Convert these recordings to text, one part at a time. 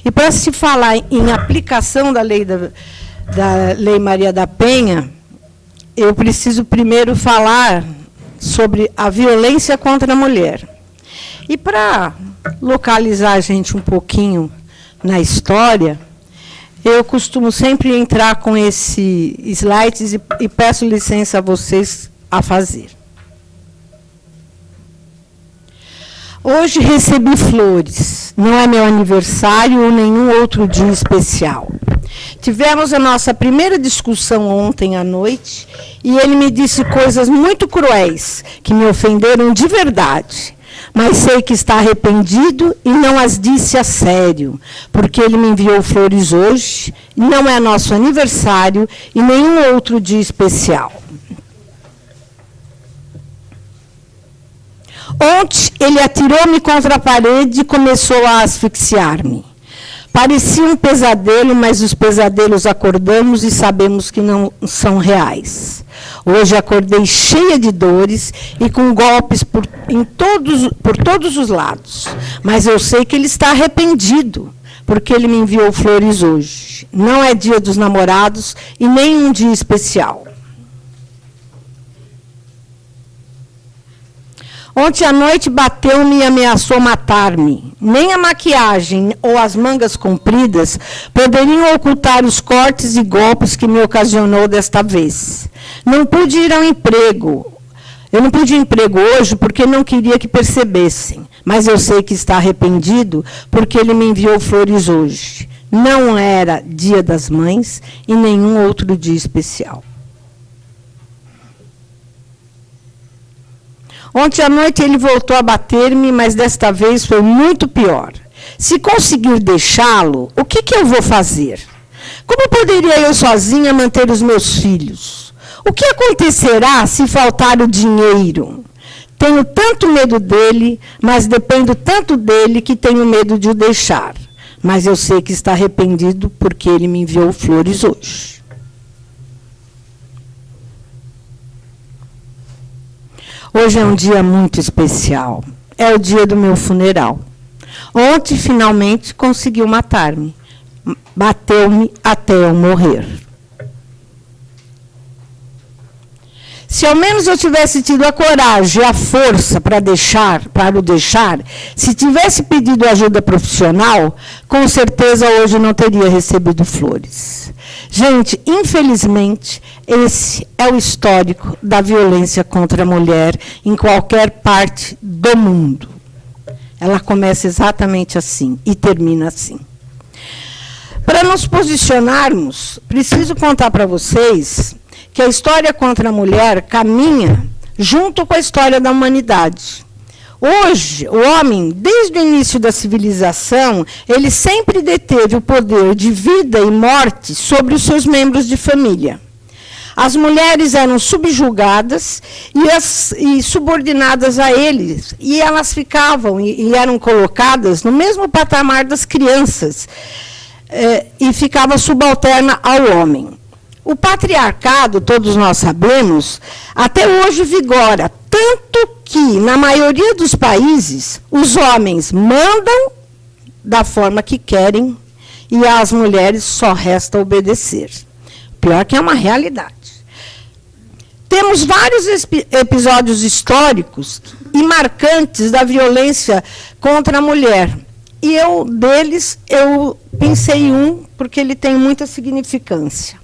E para se falar em aplicação da Lei Maria da Penha, eu preciso primeiro falar sobre a violência contra a mulher. E para localizar a gente um pouquinho na história, eu costumo sempre entrar com esse slides e peço licença a vocês a fazer. Hoje recebi flores, não é meu aniversário ou nenhum outro dia especial. Tivemos a nossa primeira discussão ontem à noite e ele me disse coisas muito cruéis, que me ofenderam de verdade. Mas sei que está arrependido e não as disse a sério, porque ele me enviou flores hoje, não é nosso aniversário e nenhum outro dia especial. Ontem, ele atirou-me contra a parede e começou a asfixiar-me. Parecia um pesadelo, mas os pesadelos acordamos e sabemos que não são reais. Hoje acordei cheia de dores e com golpes por todos os lados. Mas eu sei que ele está arrependido, porque ele me enviou flores hoje. Não é dia dos namorados e nem um dia especial. Ontem à noite bateu-me e ameaçou matar-me. Nem a maquiagem ou as mangas compridas poderiam ocultar os cortes e golpes que me ocasionou desta vez. Não pude ir ao emprego. Eu não pude ir ao emprego hoje porque não queria que percebessem. Mas eu sei que está arrependido porque ele me enviou flores hoje. Não era Dia das Mães e nenhum outro dia especial. Ontem à noite ele voltou a bater-me, mas desta vez foi muito pior. Se conseguir deixá-lo, o que eu vou fazer? Como poderia eu sozinha manter os meus filhos? O que acontecerá se faltar o dinheiro? Tenho tanto medo dele, mas dependo tanto dele que tenho medo de o deixar. Mas eu sei que está arrependido porque ele me enviou flores hoje. Hoje é um dia muito especial. É o dia do meu funeral. Ontem, finalmente, conseguiu matar-me. Bateu-me até eu morrer. Se ao menos eu tivesse tido a coragem e a força para o deixar, se tivesse pedido ajuda profissional, com certeza hoje não teria recebido flores. Gente, infelizmente, esse é o histórico da violência contra a mulher em qualquer parte do mundo. Ela começa exatamente assim e termina assim. Para nos posicionarmos, preciso contar para vocês que a história contra a mulher caminha junto com a história da humanidade. Hoje, o homem, desde o início da civilização, ele sempre deteve o poder de vida e morte sobre os seus membros de família. As mulheres eram subjugadas e subordinadas a eles, e elas ficavam e eram colocadas no mesmo patamar das crianças, e ficava subalterna ao homem. O patriarcado, todos nós sabemos, até hoje vigora, tanto que, na maioria dos países, os homens mandam da forma que querem e às mulheres só resta obedecer. Pior que é uma realidade. Temos vários episódios históricos e marcantes da violência contra a mulher. E deles, eu pensei em um, porque ele tem muita significância.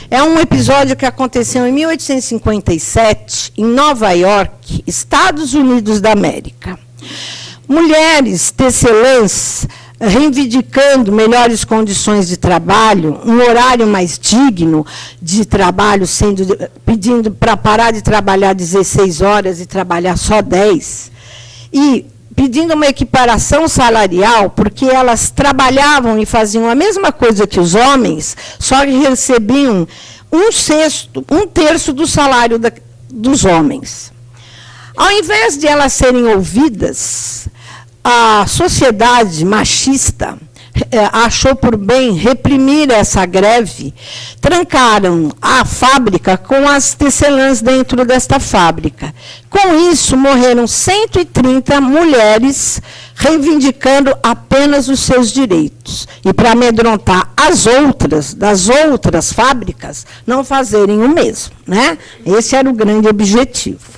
É um episódio que aconteceu em 1857, em Nova York, Estados Unidos da América. Mulheres tecelãs reivindicando melhores condições de trabalho, um horário mais digno de trabalho, pedindo para parar de trabalhar 16 horas e trabalhar só 10. E pedindo uma equiparação salarial, porque elas trabalhavam e faziam a mesma coisa que os homens, só que recebiam um terço do salário dos homens. Ao invés de elas serem ouvidas, a sociedade machista achou por bem reprimir essa greve, trancaram a fábrica com as tecelãs dentro desta fábrica. Com isso, morreram 130 mulheres reivindicando apenas os seus direitos. E para amedrontar as outras, das outras fábricas, não fazerem o mesmo, né? Esse era o grande objetivo.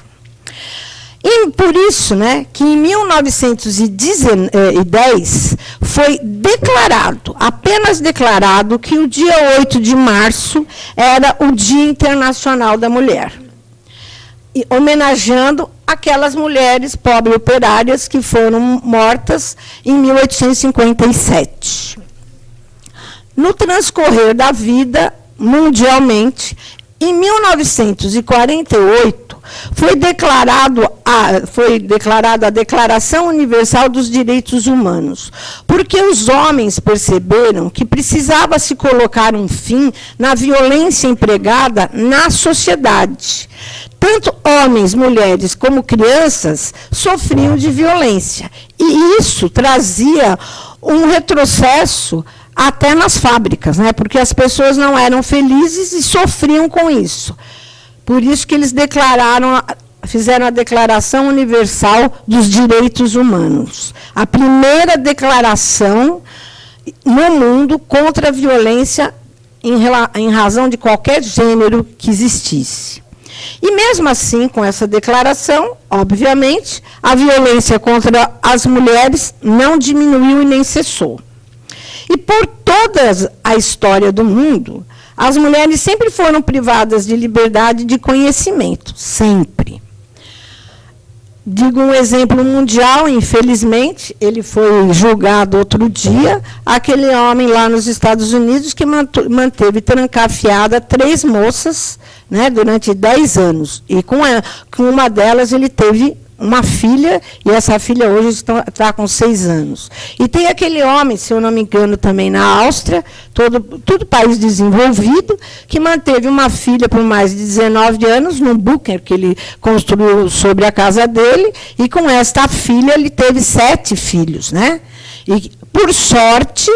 E por isso, né, que em 1910 foi declarado, apenas declarado, que o dia 8 de março era o Dia Internacional da Mulher, e homenageando aquelas mulheres pobres operárias que foram mortas em 1857. No transcorrer da vida, mundialmente, em 1948, foi declarada a Declaração Universal dos Direitos Humanos, porque os homens perceberam que precisava se colocar um fim na violência empregada na sociedade. Tanto homens, mulheres como crianças sofriam de violência, e isso trazia um retrocesso até nas fábricas, né? Porque as pessoas não eram felizes e sofriam com isso. Por isso que eles fizeram a Declaração Universal dos Direitos Humanos. A primeira declaração no mundo contra a violência em razão de qualquer gênero que existisse. E mesmo assim, com essa declaração, obviamente, a violência contra as mulheres não diminuiu e nem cessou. E por toda a história do mundo, as mulheres sempre foram privadas de liberdade de conhecimento, sempre. Digo um exemplo mundial, infelizmente, ele foi julgado outro dia, aquele homem lá nos Estados Unidos que manteve trancafiada 3 moças, né, durante 10 anos. E com uma delas ele teve uma filha, e essa filha hoje está com 6 anos. E tem aquele homem, se eu não me engano, também na Áustria, todo país desenvolvido, que manteve uma filha por mais de 19 anos, num bunker que ele construiu sobre a casa dele, e com esta filha ele teve 7 filhos, né? E, por sorte,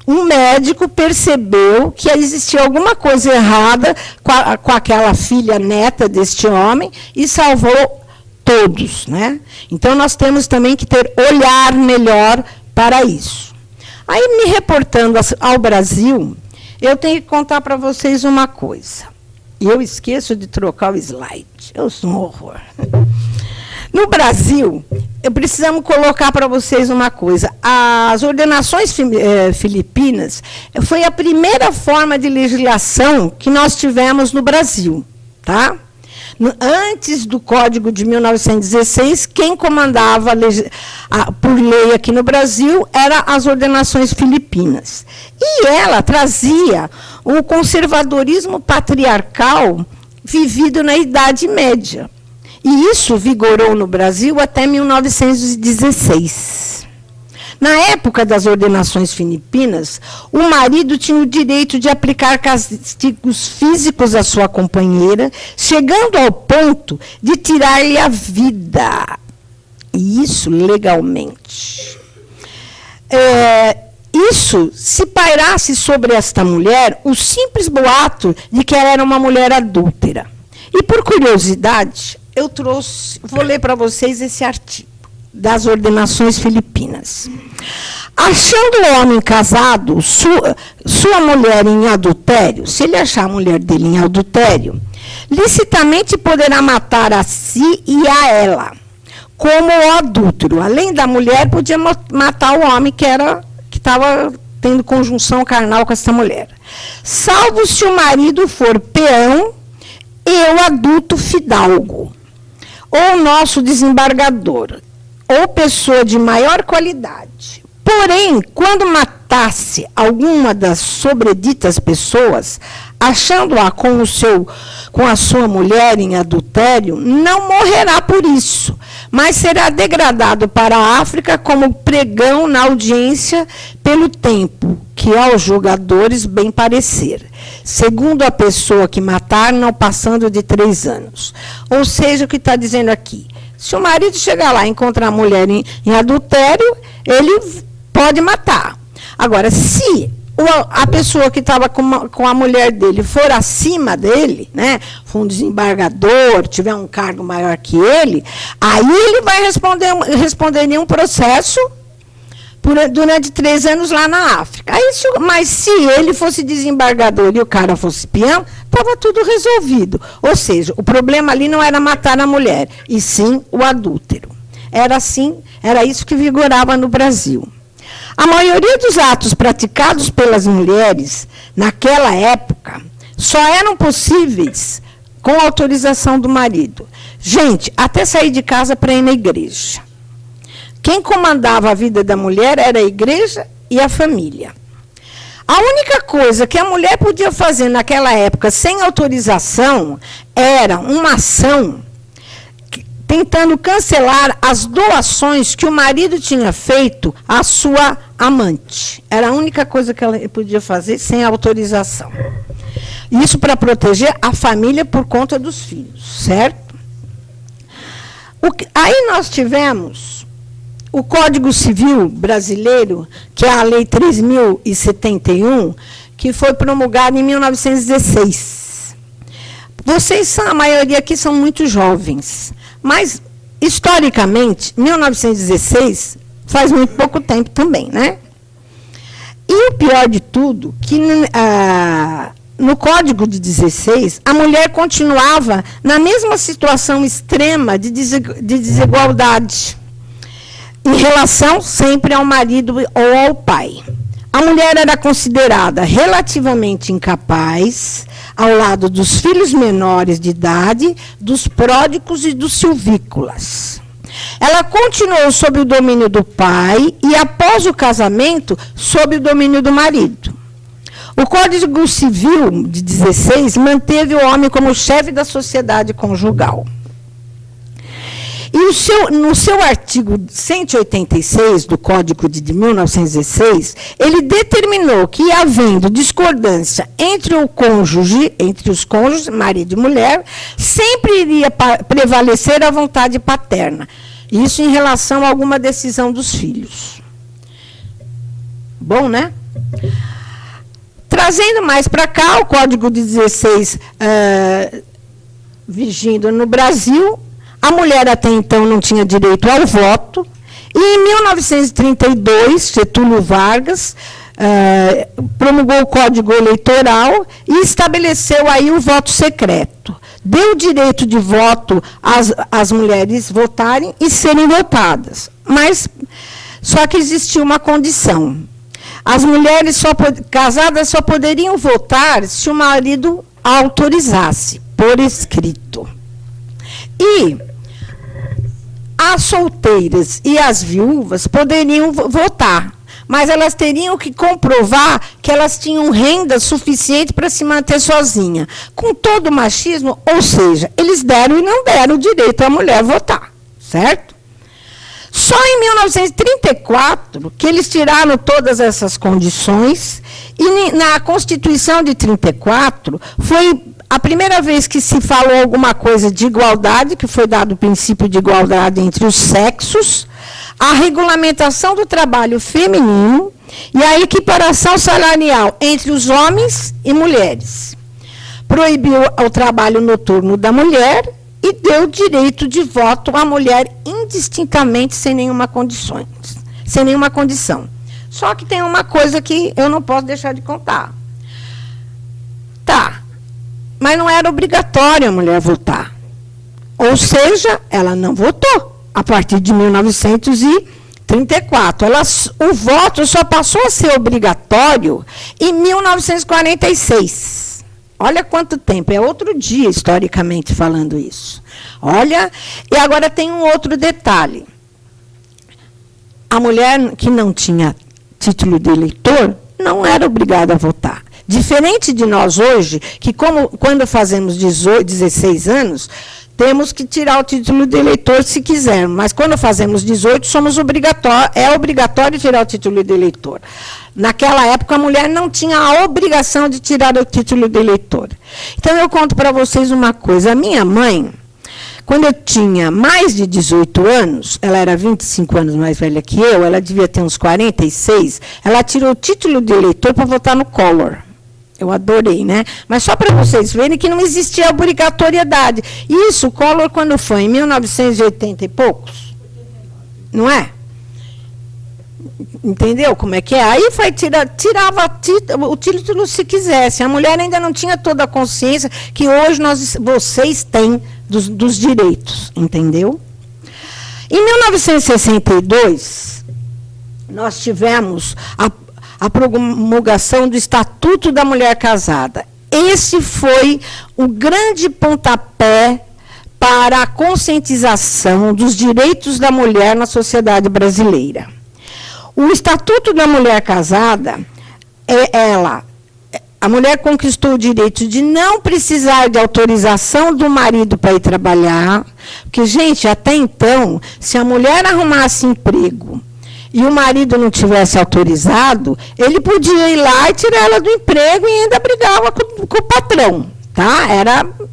um médico percebeu que existia alguma coisa errada com aquela filha neta deste homem e salvou todos, né? Então, nós temos também que ter olhar melhor para isso. Aí, me reportando ao Brasil, eu tenho que contar para vocês uma coisa. E eu esqueço de trocar o slide. Eu sou um horror. No Brasil, precisamos colocar para vocês uma coisa. As ordenações filipinas foi a primeira forma de legislação que nós tivemos no Brasil, tá? Antes do Código de 1916, quem comandava por lei aqui no Brasil eram as ordenações filipinas. E ela trazia o conservadorismo patriarcal vivido na Idade Média. E isso vigorou no Brasil até 1916. Na época das ordenações filipinas, o marido tinha o direito de aplicar castigos físicos à sua companheira, chegando ao ponto de tirar-lhe a vida. E isso legalmente. Isso, se pairasse sobre esta mulher, o simples boato de que ela era uma mulher adúltera. E, por curiosidade, eu vou ler para vocês esse artigo das ordenações filipinas. Achando o homem casado, sua mulher em adultério, se ele achar a mulher dele em adultério, licitamente poderá matar a si e a ela, como o adúltero. Além da mulher, podia matar o homem que estava tendo conjunção carnal com essa mulher. Salvo se o marido for peão e o adulto fidalgo, ou nosso desembargador, ou pessoa de maior qualidade. Porém, quando matasse alguma das sobreditas pessoas, achando-a com a sua mulher em adultério, não morrerá por isso, mas será degradado para a África como pregão na audiência pelo tempo, que aos julgadores bem parecer, segundo a pessoa que matar, não passando de 3 anos. Ou seja, o que está dizendo aqui? Se o marido chegar lá e encontrar a mulher em adultério, ele pode matar. Agora, se a pessoa que estava com a mulher dele for acima dele, né, for um desembargador, tiver um cargo maior que ele, aí ele vai responder nenhum processo durante 3 anos lá na África. Mas se ele fosse desembargador e o cara fosse peão, estava tudo resolvido. Ou seja, o problema ali não era matar a mulher, e sim o adúltero. Era isso que vigorava no Brasil. A maioria dos atos praticados pelas mulheres naquela época só eram possíveis com autorização do marido. Gente, até sair de casa para ir na igreja. Quem comandava a vida da mulher era a igreja e a família. A única coisa que a mulher podia fazer naquela época sem autorização era uma ação tentando cancelar as doações que o marido tinha feito à sua amante. Era a única coisa que ela podia fazer sem autorização. Isso para proteger a família por conta dos filhos, certo? Aí nós tivemos o Código Civil brasileiro, que é a Lei 3.071, que foi promulgada em 1916. Vocês são, a maioria aqui são muito jovens, mas, historicamente, 1916 faz muito pouco tempo também, né? E o pior de tudo, que no Código de 16, a mulher continuava na mesma situação extrema de desigualdade, em relação sempre ao marido ou ao pai. A mulher era considerada relativamente incapaz, ao lado dos filhos menores de idade, dos pródigos e dos silvícolas. Ela continuou sob o domínio do pai e, após o casamento, sob o domínio do marido. O Código Civil de 16 manteve o homem como chefe da sociedade conjugal. E no seu artigo 186 do Código de 1916, ele determinou que, havendo discordância entre os cônjuges, marido e mulher, sempre iria prevalecer a vontade paterna. Isso em relação a alguma decisão dos filhos. Bom, né? Trazendo mais para cá, o Código de 16, vigindo no Brasil, a mulher até então não tinha direito ao voto, e em 1932, Getúlio Vargas promulgou o Código Eleitoral e estabeleceu aí o voto secreto. Deu direito de voto às mulheres votarem e serem votadas. Mas só que existia uma condição. As mulheres casadas só poderiam votar se o marido autorizasse, por escrito. E as solteiras e as viúvas poderiam votar, mas elas teriam que comprovar que elas tinham renda suficiente para se manter sozinha. Com todo o machismo, ou seja, eles deram e não deram o direito à mulher votar, certo? Só em 1934 que eles tiraram todas essas condições, e na Constituição de 34 foi a primeira vez que se falou alguma coisa de igualdade, que foi dado o princípio de igualdade entre os sexos, a regulamentação do trabalho feminino e a equiparação salarial entre os homens e mulheres. Proibiu o trabalho noturno da mulher e deu direito de voto à mulher indistintamente, sem nenhuma condição. Só que tem uma coisa que eu não posso deixar de contar. Tá. Mas não era obrigatório a mulher votar. Ou seja, ela não votou a partir de 1934. O voto só passou a ser obrigatório em 1946. Olha quanto tempo, é outro dia, historicamente falando isso. Olha, e agora tem um outro detalhe. A mulher que não tinha título de eleitor não era obrigada a votar. Diferente de nós hoje, que quando fazemos 16 anos, temos que tirar o título de eleitor se quisermos, mas quando fazemos 18, é obrigatório tirar o título de eleitor. Naquela época, a mulher não tinha a obrigação de tirar o título de eleitor. Então, eu conto para vocês uma coisa. A minha mãe, Quando eu tinha mais de 18 anos, ela era 25 anos mais velha que eu, ela devia ter uns 46, ela tirou o título de eleitor para votar no Collor. Eu adorei, né? Mas só para vocês verem que não existia obrigatoriedade. Isso, o Collor, quando foi? Em 1980 e poucos? Não é? Entendeu como é que é? Aí foi, tirava o título se quisesse. A mulher ainda não tinha toda a consciência que hoje vocês têm dos direitos, entendeu? Em 1962, nós tivemos a promulgação do Estatuto da Mulher Casada. Esse foi o grande pontapé para a conscientização dos direitos da mulher na sociedade brasileira. O Estatuto da Mulher Casada, a mulher conquistou o direito de não precisar de autorização do marido para ir trabalhar, porque, gente, até então, se a mulher arrumasse emprego e o marido não tivesse autorizado, ele podia ir lá e tirar ela do emprego e ainda brigava com o patrão. Tá?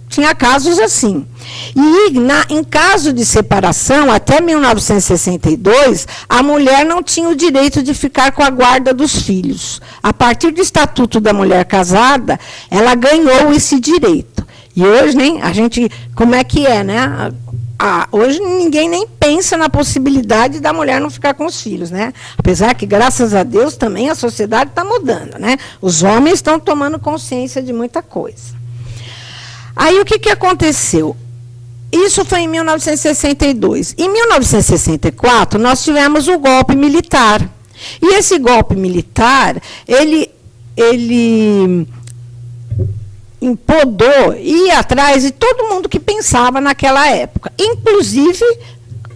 Tinha casos assim. E, em caso de separação, até 1962, a mulher não tinha o direito de ficar com a guarda dos filhos. A partir do Estatuto da Mulher Casada, ela ganhou esse direito. E hoje, como é que é, né? Hoje ninguém nem pensa na possibilidade da mulher não ficar com os filhos, né? Apesar que, graças a Deus, também a sociedade está mudando, né? Os homens estão tomando consciência de muita coisa. Aí, o que aconteceu? Isso foi em 1962. Em 1964, nós tivemos o golpe militar. E esse golpe militar, ele empodou, ia atrás de todo mundo que pensava naquela época, inclusive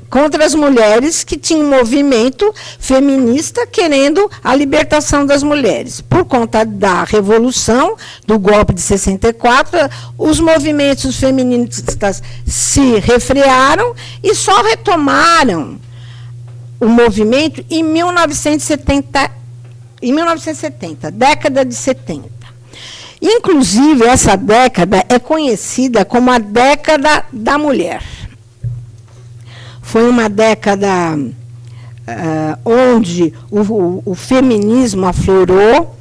contra as mulheres, que tinham um movimento feminista querendo a libertação das mulheres. Por conta da Revolução, do golpe de 64, os movimentos feministas se refrearam e só retomaram o movimento em 1970, década de 70. Inclusive, essa década é conhecida como a década da mulher. Foi uma década onde o feminismo aflorou,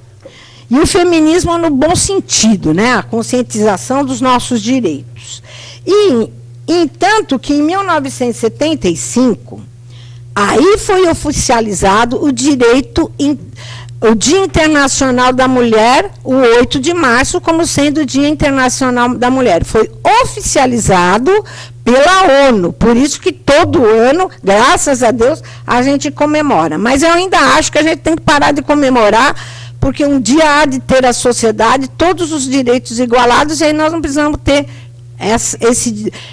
e o feminismo no bom sentido, né? A conscientização dos nossos direitos. E, entanto, que em 1975, aí foi oficializado o direito, o Dia Internacional da Mulher, o 8 de março, como sendo o Dia Internacional da Mulher. Foi oficializado pela ONU, por isso que todo ano, graças a Deus, a gente comemora. Mas eu ainda acho que a gente tem que parar de comemorar, porque um dia há de ter a sociedade todos os direitos igualados, e aí nós não precisamos ter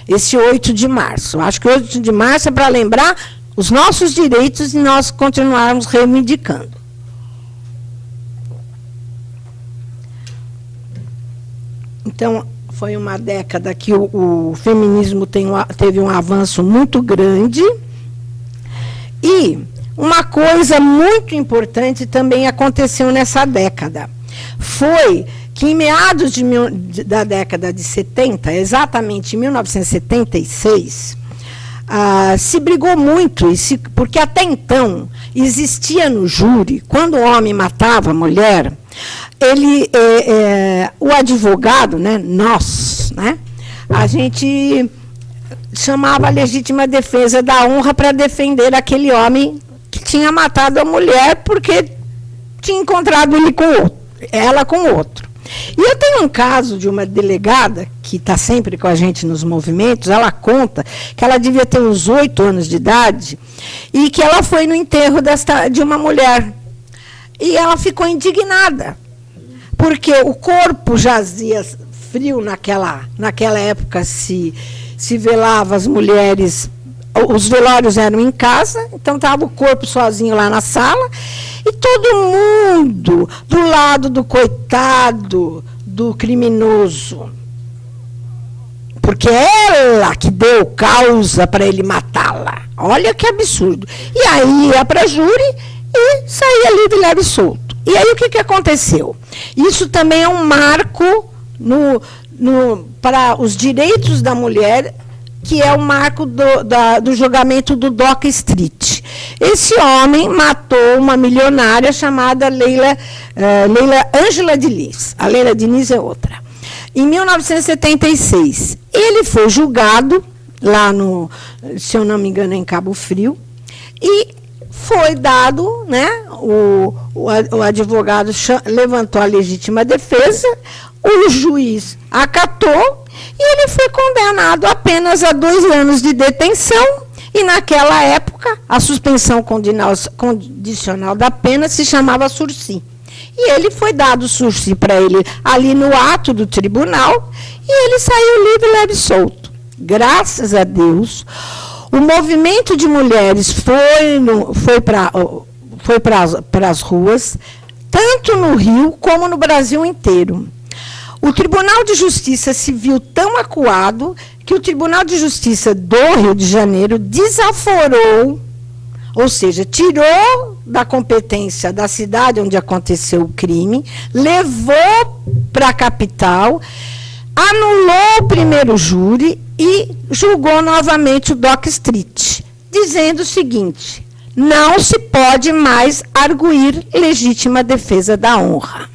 esse 8 de março. Eu acho que o 8 de março é para lembrar os nossos direitos e nós continuarmos reivindicando. Então, foi uma década que o feminismo teve um avanço muito grande. E uma coisa muito importante também aconteceu nessa década. Foi que, em meados da década de 70, exatamente em 1976, se brigou muito, porque até então existia no júri, quando o homem matava a mulher, o advogado, né, a gente chamava a legítima defesa da honra para defender aquele homem que tinha matado a mulher porque tinha encontrado ela com outro. E eu tenho um caso de uma delegada que está sempre com a gente nos movimentos. Ela conta que ela devia ter uns 8 anos de idade e que ela foi no enterro de uma mulher. E ela ficou indignada, porque o corpo jazia frio naquela época, se velava as mulheres, os velórios eram em casa, então estava o corpo sozinho lá na sala, e todo mundo do lado do coitado, do criminoso, porque é ela que deu causa para ele matá-la. Olha que absurdo. E aí ia para júri e saía livre, leve e solto. E aí o que aconteceu? Isso também é um marco para os direitos da mulher que é o marco do julgamento do Dock Street. Esse homem matou uma milionária chamada Leila Ângela Diniz. A Leila Diniz é outra. Em 1976, ele foi julgado lá no, se eu não me engano, em Cabo Frio, e foi dado, né, o advogado levantou a legítima defesa, o juiz acatou, e ele foi condenado apenas a 2 anos de detenção, e naquela época a suspensão condicional da pena se chamava sursi. E ele foi dado sursi para ele ali no ato do tribunal, e ele saiu livre, leve e solto. Graças a Deus, o movimento de mulheres foi para as ruas, tanto no Rio como no Brasil inteiro. O Tribunal de Justiça se viu tão acuado que o Tribunal de Justiça do Rio de Janeiro desaforou, ou seja, tirou da competência da cidade onde aconteceu o crime, levou para a capital, anulou o primeiro júri e julgou novamente o Dock Street, dizendo o seguinte: não se pode mais arguir legítima defesa da honra.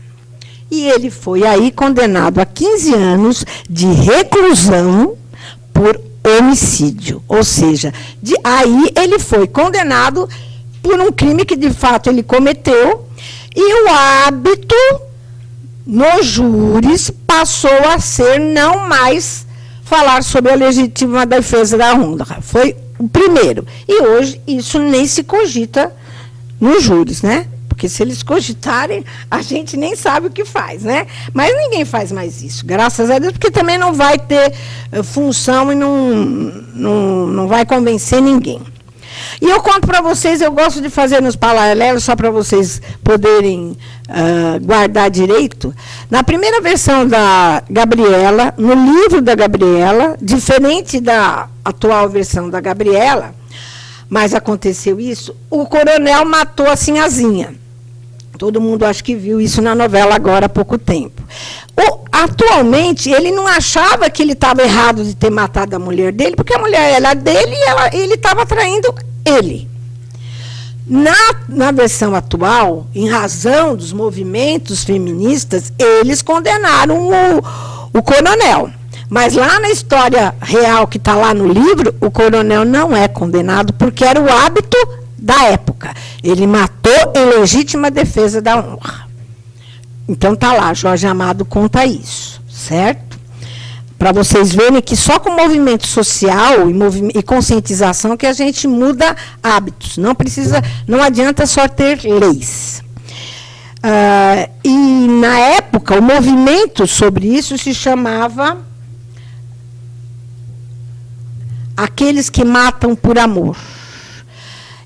E ele foi aí condenado a 15 anos de reclusão por homicídio. Ou seja, aí ele foi condenado por um crime que, de fato, ele cometeu, e o hábito nos júris passou a ser não mais falar sobre a legítima defesa da honra. Foi o primeiro. E hoje isso nem se cogita nos júris, né? Porque se eles cogitarem, a gente nem sabe o que faz, né? Mas ninguém faz mais isso, graças a Deus, porque também não vai ter função e não vai convencer ninguém. E eu conto para vocês, eu gosto de fazer nos paralelos, só para vocês poderem guardar direito. Na primeira versão da Gabriela, no livro da Gabriela, diferente da atual versão da Gabriela, mas aconteceu isso, o coronel matou a sinhazinha. Todo mundo acho que viu isso na novela agora há pouco tempo. Atualmente, ele não achava que ele estava errado de ter matado a mulher dele, porque a mulher era dele e ele estava traindo ele. Na versão atual, em razão dos movimentos feministas, eles condenaram o coronel. Mas lá na história real que está lá no livro, o coronel não é condenado, porque era o hábito da época. Ele matou em legítima defesa da honra. Então está lá, Jorge Amado conta isso, certo? Para vocês verem que só com movimento social e conscientização que a gente muda hábitos. Não adianta só ter leis. E na época, o movimento sobre isso se chamava aqueles que matam por amor.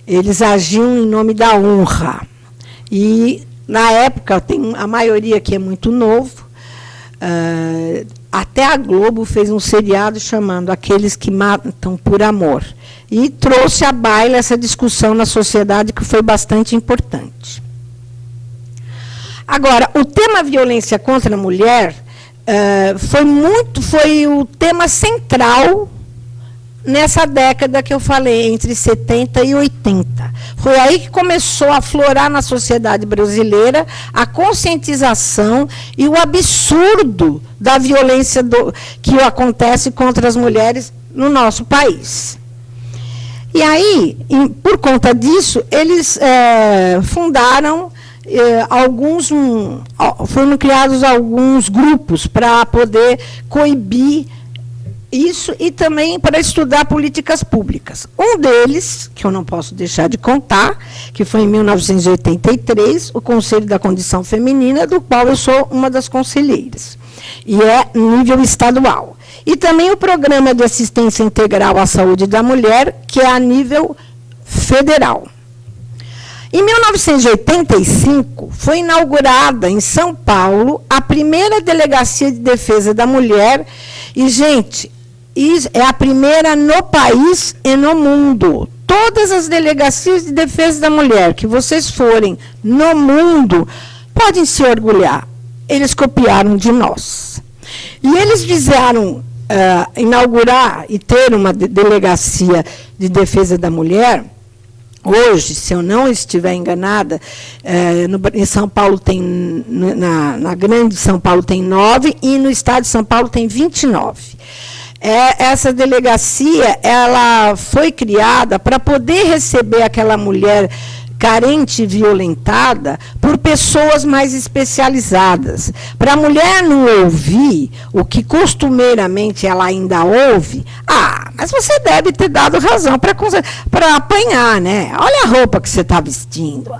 Eles agiam em nome da honra. E, na época, a maioria aqui é muito novo, até a Globo fez um seriado chamando Aqueles que Matam por Amor. E trouxe à baila essa discussão na sociedade, que foi bastante importante. Agora, o tema violência contra a mulher foi o tema central nessa década que eu falei, entre 70 e 80. Foi aí que começou a aflorar na sociedade brasileira a conscientização e o absurdo da violência que acontece contra as mulheres no nosso país. E aí, por conta disso, eles fundaram foram criados alguns grupos para poder coibir isso e também para estudar políticas públicas. Um deles, que eu não posso deixar de contar, que foi em 1983, o Conselho da Condição Feminina, do qual eu sou uma das conselheiras, e é nível estadual. E também o Programa de Assistência Integral à Saúde da Mulher, que é a nível federal. Em 1985, foi inaugurada em São Paulo a primeira Delegacia de Defesa da Mulher, e, gente, é a primeira no país e no mundo. Todas as delegacias de defesa da mulher que vocês forem no mundo, podem se orgulhar. Eles copiaram de nós. E eles fizeram inaugurar e ter uma delegacia de defesa da mulher. Hoje, se eu não estiver enganada, em São Paulo tem, na grande São Paulo tem 9 e no estado de São Paulo tem 29. Essa delegacia ela foi criada para poder receber aquela mulher carente e violentada por pessoas mais especializadas. Para a mulher não ouvir o que costumeiramente ela ainda ouve, mas você deve ter dado razão para apanhar, né? Olha a roupa que você está vestindo.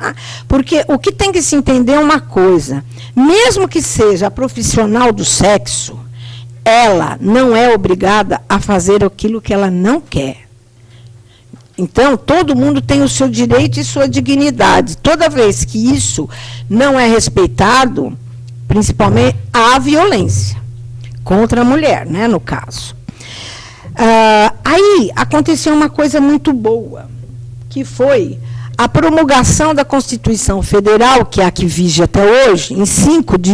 Porque o que tem que se entender é uma coisa, mesmo que seja profissional do sexo, ela não é obrigada a fazer aquilo que ela não quer. Então, todo mundo tem o seu direito e sua dignidade. Toda vez que isso não é respeitado, principalmente há violência contra a mulher, né, no caso. Aí aconteceu uma coisa muito boa, que foi a promulgação da Constituição Federal, que é a que vige até hoje, em 5 de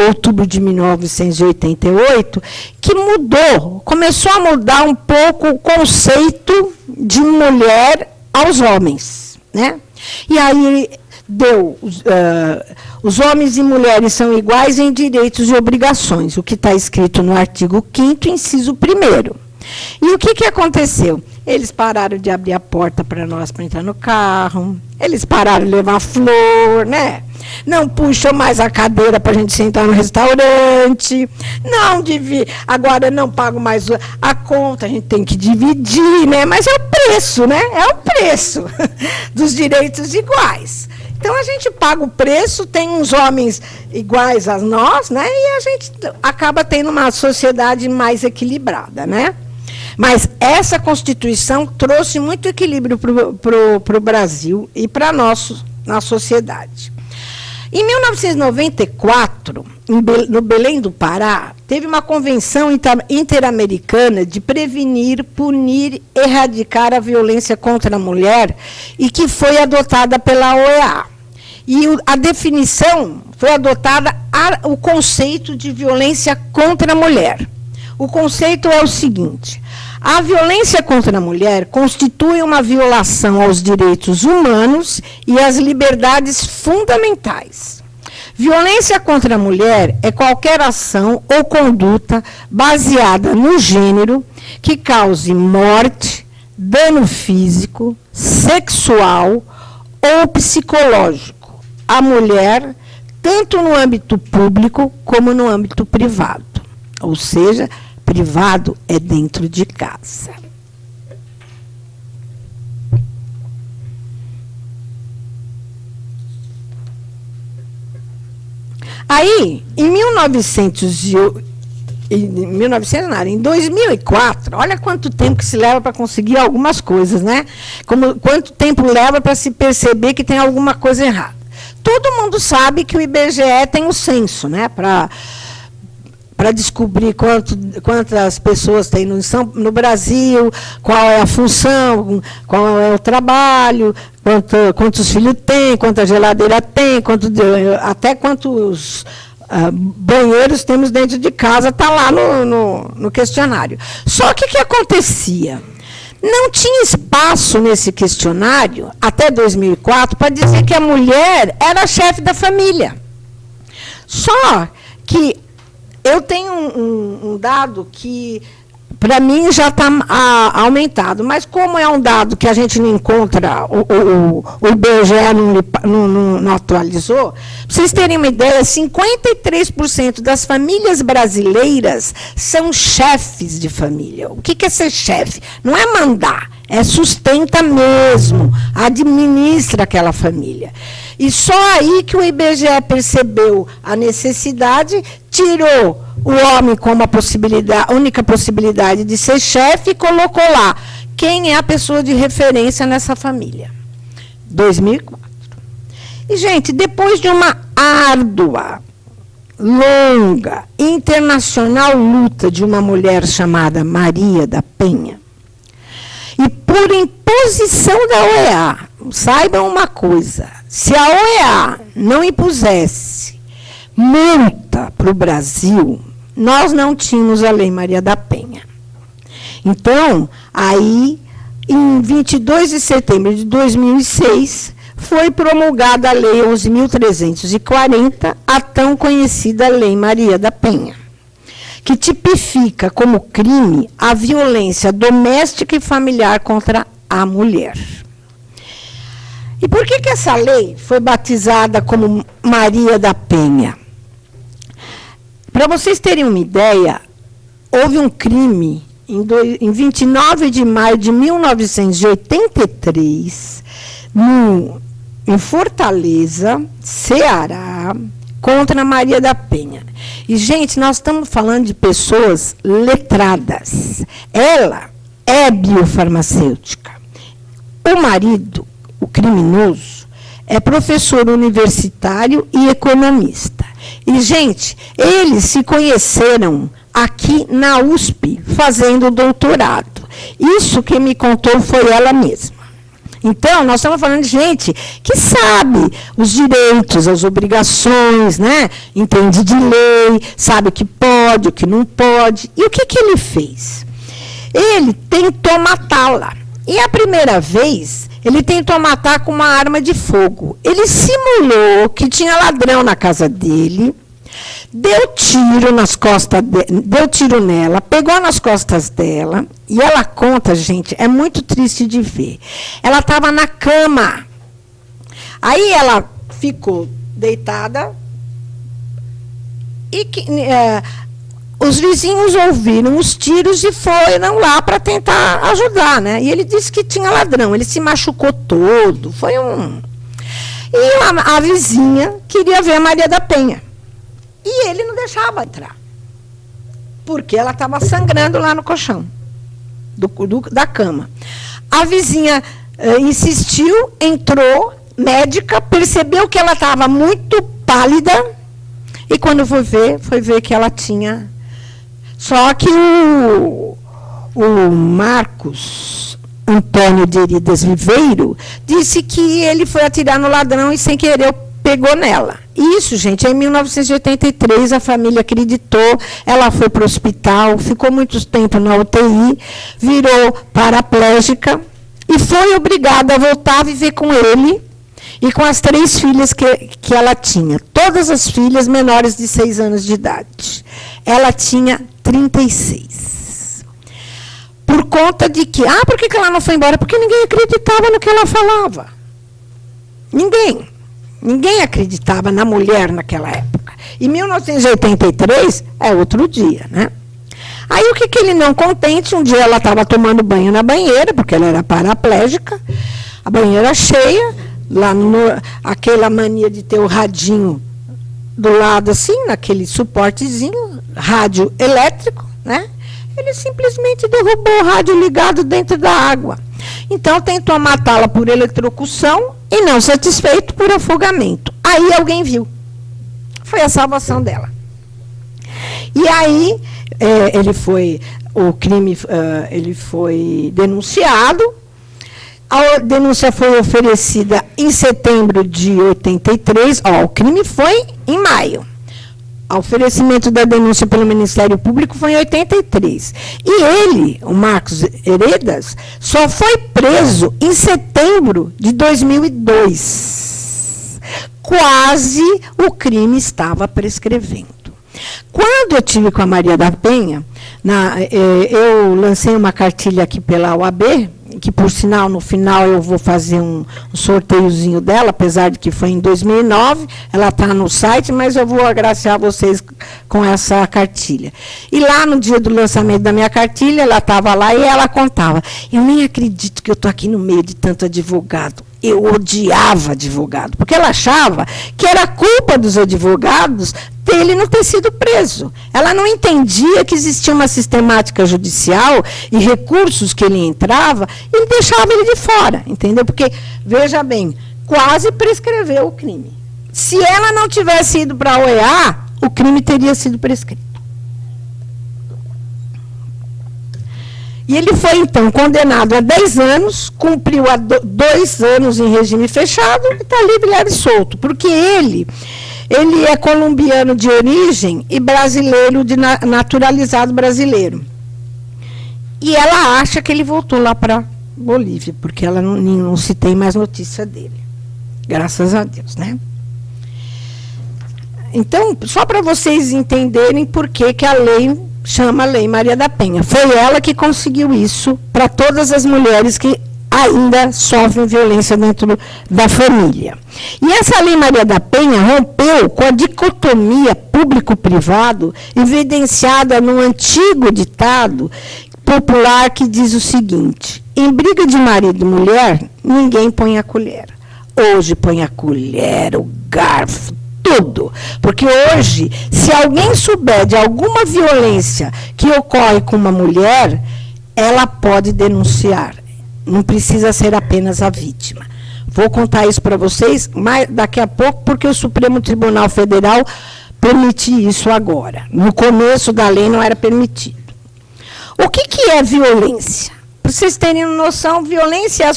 outubro de 1988, que começou a mudar um pouco o conceito de mulher aos homens, né? E aí os homens e mulheres são iguais em direitos e obrigações, o que está escrito no artigo 5º, inciso 1º. E o que aconteceu? Eles pararam de abrir a porta para nós para entrar no carro, eles pararam de levar flor, né? Não puxam mais a cadeira para a gente sentar no restaurante, agora não pago mais a conta, a gente tem que dividir, né? Mas é o preço, né? É o preço dos direitos iguais. Então, a gente paga o preço, tem uns homens iguais a nós, né? E a gente acaba tendo uma sociedade mais equilibrada, né? Mas essa Constituição trouxe muito equilíbrio para o Brasil e para nós, na sociedade. Em 1994, no Belém do Pará, teve uma convenção interamericana de prevenir, punir, erradicar a violência contra a mulher e que foi adotada pela OEA. E a definição foi adotada o conceito de violência contra a mulher. O conceito é o seguinte: a violência contra a mulher constitui uma violação aos direitos humanos e às liberdades fundamentais. Violência contra a mulher é qualquer ação ou conduta baseada no gênero que cause morte, dano físico, sexual ou psicológico à mulher, tanto no âmbito público como no âmbito privado. Ou seja, privado é dentro de casa. Aí, em 2004, olha quanto tempo que se leva para conseguir algumas coisas, né? Quanto tempo leva para se perceber que tem alguma coisa errada. Todo mundo sabe que o IBGE tem um censo, né? Para descobrir quantas pessoas tem no Brasil, qual é a função, qual é o trabalho, quantos filhos tem, quanta geladeira tem, até quantos banheiros temos dentro de casa, está lá no questionário. Só que o que acontecia? Não tinha espaço nesse questionário, até 2004, para dizer que a mulher era a chefe da família. Só que eu tenho um dado que, para mim, já está aumentado, mas como é um dado que a gente não encontra, o IBGE não atualizou, para vocês terem uma ideia, 53% das famílias brasileiras são chefes de família. O que é ser chefe? Não é mandar, é sustenta mesmo, administra aquela família. E só aí que o IBGE percebeu a necessidade, tirou o homem como a única possibilidade de ser chefe e colocou lá quem é a pessoa de referência nessa família. 2004. E, gente, depois de uma árdua, longa, internacional luta de uma mulher chamada Maria da Penha, e por imposição da OEA, saibam uma coisa, se a OEA não impusesse multa para o Brasil, nós não tínhamos a Lei Maria da Penha. Então, aí, em 22 de setembro de 2006, foi promulgada a Lei 11.340, a tão conhecida Lei Maria da Penha, que tipifica como crime a violência doméstica e familiar contra a mulher. E por que essa lei foi batizada como Maria da Penha? Para vocês terem uma ideia, houve um crime em 29 de maio de 1983, em Fortaleza, Ceará, contra Maria da Penha. E, gente, nós estamos falando de pessoas letradas. Ela é biofarmacêutica. O marido, o criminoso, é professor universitário e economista. E, gente, eles se conheceram aqui na USP, fazendo doutorado. Isso quem me contou foi ela mesma. Então, nós estamos falando de gente que sabe os direitos, as obrigações, né? Entende de lei, sabe o que pode, o que não pode. E o que ele fez? Ele tentou matá-la. E a primeira vez, ele tentou matar com uma arma de fogo. Ele simulou que tinha ladrão na casa dele, deu tiro nas costas, deu tiro nela, pegou nas costas dela, e ela conta, gente, é muito triste de ver. Ela estava na cama. Aí ela ficou deitada e os vizinhos ouviram os tiros e foram lá para tentar ajudar, né? E ele disse que tinha ladrão, ele se machucou todo, foi um... E a vizinha queria ver a Maria da Penha. E ele não deixava entrar, porque ela estava sangrando lá no colchão da cama. A vizinha insistiu, entrou, médica, percebeu que ela estava muito pálida, e quando foi ver que ela tinha... Só que o Marcos Antônio de Heridas Viveiro disse que ele foi atirar no ladrão e, sem querer, pegou nela. Isso, gente, em 1983, a família acreditou, ela foi para o hospital, ficou muito tempo na UTI, virou paraplégica e foi obrigada a voltar a viver com ele e com as 3 filhas que ela tinha. Todas as filhas menores de 6 anos de idade. Ela tinha 36. Por conta de que... por que ela não foi embora? Porque ninguém acreditava no que ela falava. Ninguém acreditava na mulher naquela época. Em 1983, é outro dia, né? Aí, o que ele não contente, um dia ela estava tomando banho na banheira, porque ela era paraplégica, a banheira cheia, lá aquela mania de ter o radinho do lado, assim, naquele suportezinho, rádio elétrico, né? Ele simplesmente derrubou o rádio ligado dentro da água. Então, tentou matá-la por eletrocução e, não satisfeito, por afogamento. Aí alguém viu. Foi a salvação dela. E aí, ele foi denunciado. A denúncia foi oferecida em setembro de 83. O crime foi em maio. O oferecimento da denúncia pelo Ministério Público foi em 83. E ele, o Marcos Heredas, só foi preso em setembro de 2002. Quase o crime estava prescrevendo. Quando eu tive com a Maria da Penha, eu lancei uma cartilha aqui pela OAB, que, por sinal, no final eu vou fazer um sorteiozinho dela, apesar de que foi em 2009, ela está no site, mas eu vou agraciar vocês com essa cartilha. E lá, no dia do lançamento da minha cartilha, ela estava lá e ela contava: eu nem acredito que eu estou aqui no meio de tanto advogado. Eu odiava advogado, porque ela achava que era culpa dos advogados dele não ter sido preso. Ela não entendia que existia uma sistemática judicial e recursos que ele entrava e deixava ele de fora, entendeu? Porque, veja bem, quase prescreveu o crime. Se ela não tivesse ido para a OEA, o crime teria sido prescrito. E ele foi, então, condenado a 10 anos, cumpriu 2 anos em regime fechado e está livre, leve e solto. Porque ele Ele é colombiano de origem e brasileiro, naturalizado brasileiro. E ela acha que ele voltou lá para Bolívia, porque ela não se tem mais notícia dele. Graças a Deus, né? Então, só para vocês entenderem por que a lei chama Lei Maria da Penha. Foi ela que conseguiu isso para todas as mulheres que ainda sofrem violência dentro da família. E essa Lei Maria da Penha rompeu com a dicotomia público-privado evidenciada no antigo ditado popular que diz o seguinte: em briga de marido e mulher, ninguém põe a colher. Hoje põe a colher, o garfo, tudo. Porque hoje, se alguém souber de alguma violência que ocorre com uma mulher, ela pode denunciar. Não precisa ser apenas a vítima. Vou contar isso para vocês daqui a pouco, porque o Supremo Tribunal Federal permite isso agora. No começo da lei não era permitido. O que é violência? Para vocês terem noção, violência é